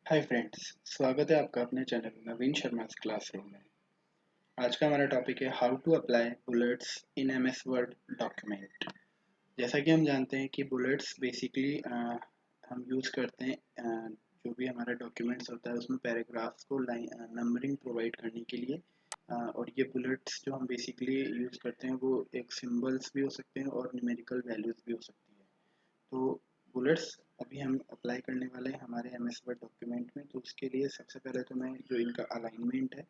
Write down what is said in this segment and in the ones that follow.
Hi friends, स्वागत है आपका अपने चैनल नवीन शर्मा क्लासरूम में। आज का हमारा टॉपिक है how to apply bullets in MS Word document. जैसा कि हम जानते हैं कि बुलेट्स बेसिकली हम यूज़ करते हैं जो भी हमारा डॉक्यूमेंट्स होता है उसमें पैराग्राफ्स को लाइन नंबरिंग प्रोवाइड करने के लिए। और ये बुलेट्स जो हम बेसिकली यूज़ करते हैं वो एक सिंबल्स भी हो सकते हैं और न्यूमेरिकल वैल्यूज़ भी हो सकती है। तो बुलेट्स अभी हम अप्लाई करने वाले हैं हमारे एम एस वर्ड डॉक्यूमेंट में। तो उसके लिए सबसे पहले तो मैं जो इनका अलाइनमेंट है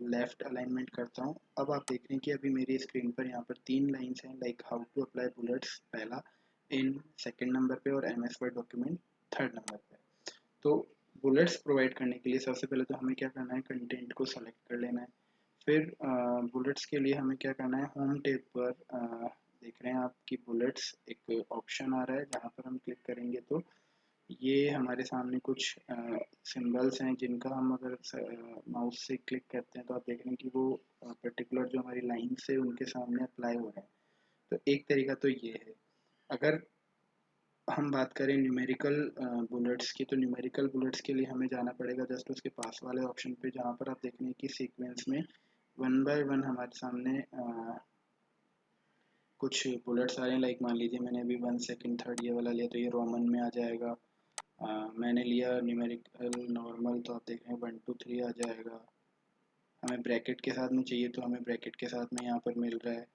लेफ़्ट अलाइनमेंट करता हूँ। अब आप देख रहे हैं कि अभी मेरी स्क्रीन पर यहाँ पर 3 लाइन्स हैं, like how to apply bullets पहला, इन सेकंड नंबर पे, और M S Word document third number पे। तो बुलेट्स प्रोवाइड करने के लिए सबसे पहले तो हमें क्या करना है, कंटेंट को सेलेक्ट कर लेना है। फिर बुलेट्स के लिए हमें क्या करना है, होम टैब पर देख रहे हैं आप कि बुलेट्स एक ऑप्शन आ रहा है, जहाँ पर हम क्लिक करेंगे तो ये हमारे सामने कुछ सिंबल्स हैं जिनका हम अगर माउस से क्लिक करते हैं तो आप देख रहे हैं कि वो पर्टिकुलर जो हमारी लाइन्स है उनके सामने अप्लाई हो रहे हैं। तो एक तरीका तो ये है। अगर हम बात करें न्यूमेरिकल बुलेट्स की, तो न्यूमेरिकल बुलेट्स के लिए हमें जाना पड़ेगा जस्ट उसके पास वाले ऑप्शन पे, जहाँ पर आप देख रहे हैं कि सीक्वेंस में वन बाय वन हमारे सामने कुछ बुलेट्स आ रहे हैं। लाइक मान लीजिए मैंने अभी वन सेकंड थर्ड ये वाला लिया तो ये रोमन में आ जाएगा। मैंने लिया न्यूमेरिकल नॉर्मल तो आप देख रहे हैं 1 2 3 आ जाएगा। हमें ब्रैकेट के साथ में चाहिए तो हमें ब्रैकेट के साथ में यहाँ पर मिल रहा है।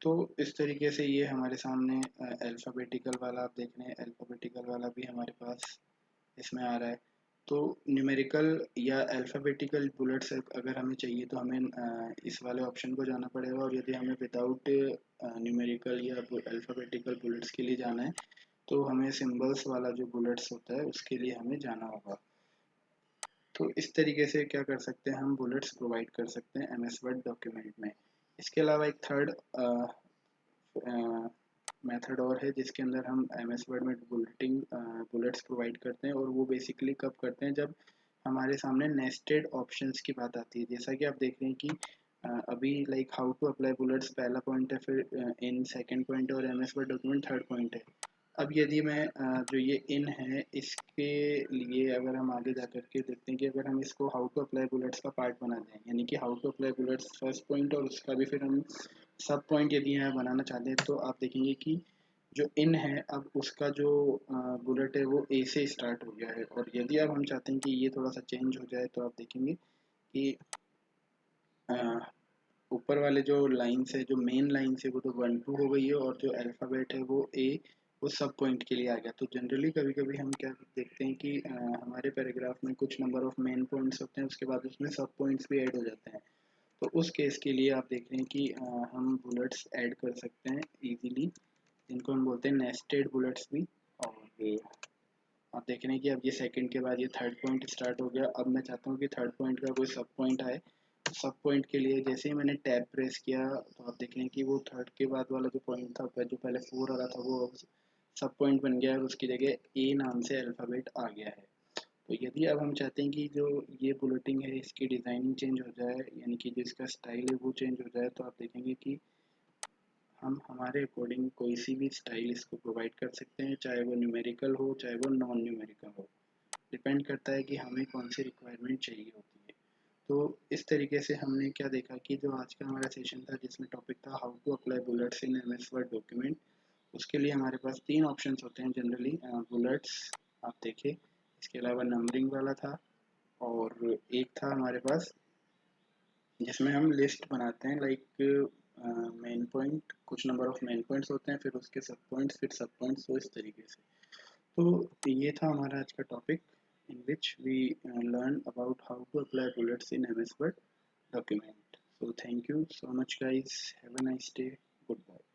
तो इस तरीके से ये हमारे सामने अल्फ़ाबेटिकल वाला आप देख रहे हैं, अल्फ़ाबेटिकल वाला भी हमारे पास इसमें आ रहा है। तो न्यूमेरिकल या अल्फ़ाबेटिकल बुलेट्स अगर हमें चाहिए तो हमें इस वाले ऑप्शन को जाना पड़ेगा, और यदि हमें विदाउट न्यूमेरिकल या अल्फ़ाबेटिकल बुलेट्स के लिए जाना है तो हमें सिंबल्स वाला जो बुलेट्स होता है उसके लिए हमें जाना होगा। तो इस तरीके से क्या कर सकते हैं, हम बुलेट्स प्रोवाइड कर सकते हैं एम एस वर्ड डॉक्यूमेंट में। इसके अलावा एक थर्ड मेथड और है जिसके अंदर हम एम एस वर्ड में बुलेट्स प्रोवाइड करते हैं, और वो बेसिकली कब करते हैं, जब हमारे सामने नेस्टेड ऑप्शंस की बात आती है। जैसा कि आप देख रहे हैं कि अभी like how to apply bullets पहला पॉइंट है, फिर इन सेकंड पॉइंट है, और M S Word document third point है। अब यदि मैं जो ये इन है इसके लिए अगर हम आगे जा कर के देखते हैं कि अगर हम इसको हाउ टू अप्लाई बुलेट्स का पार्ट बना दें, यानी कि how to apply bullets first point और उसका भी फिर हम सब पॉइंट यदि यहाँ बनाना चाहते हैं, तो आप देखेंगे कि जो इन है अब उसका जो बुलेट है वो ए से स्टार्ट हो गया है। और यदि अब हम चाहते हैं कि ये थोड़ा सा चेंज हो जाए तो आप देखेंगे कि अ, ऊपर वाले जो लाइन्स है, जो मेन लाइन्स है, वो तो 1 2 हो गई है, और जो अल्फ़ाबेट है वो ए, वो सब पॉइंट के लिए आ गया। तो जनरली कभी कभी हम क्या देखते हैं कि हमारे पैराग्राफ में कुछ नंबर ऑफ मेन पॉइंट्स होते हैं, उसके बाद उसमें सब पॉइंट्स भी ऐड हो जाते हैं। तो उस केस के लिए आप देख रहे हैं कि हम बुलेट्स ऐड कर सकते हैं इजीली, जिनको हम बोलते हैं नेस्टेड बुलेट्स भी। और आप देख रहे हैं कि अब ये सेकंड के बाद ये थर्ड पॉइंट स्टार्ट हो गया। अब मैं चाहता हूँ कि थर्ड पॉइंट का कोई सब पॉइंट आए। सब पॉइंट के लिए जैसे ही मैंने टैब प्रेस किया तो आप देख रहे हैं कि वो थर्ड के बाद वाला जो पॉइंट था, जो पहले 4 आ रहा था, वो सब पॉइंट बन गया है और उसकी जगह ए नाम से अल्फ़ाबेट आ गया है। तो यदि अब हम चाहते हैं कि जो ये बुलेटिन है इसकी डिज़ाइनिंग चेंज हो जाए, यानी कि जो इसका स्टाइल है वो चेंज हो जाए, तो आप देखेंगे कि हम हमारे अकॉर्डिंग कोई सी भी स्टाइल इसको प्रोवाइड कर सकते हैं, चाहे वो न्यूमेरिकल हो चाहे वो नॉन न्यूमेरिकल हो। डिपेंड करता है कि हमें कौन सी रिक्वायरमेंट चाहिए होती है। तो इस तरीके से हमने क्या देखा कि जो आज का हमारा सेशन था जिसमें टॉपिक था how to apply bullets in M S Word document, उसके लिए हमारे पास 3 ऑप्शंस होते हैं जनरली। बुलेट्स आप देखिए, इसके अलावा नंबरिंग वाला था, और एक था हमारे पास जिसमें हम लिस्ट बनाते हैं, लाइक मेन पॉइंट, कुछ नंबर ऑफ मेन पॉइंट्स होते हैं, फिर उसके सब पॉइंट्स, फिर सब पॉइंट्स, तो इस तरीके से। तो ये था हमारा आज का topic, in which we learn about how to apply bullets in MS Word document. So thank you so much guys. Have a nice day. Goodbye.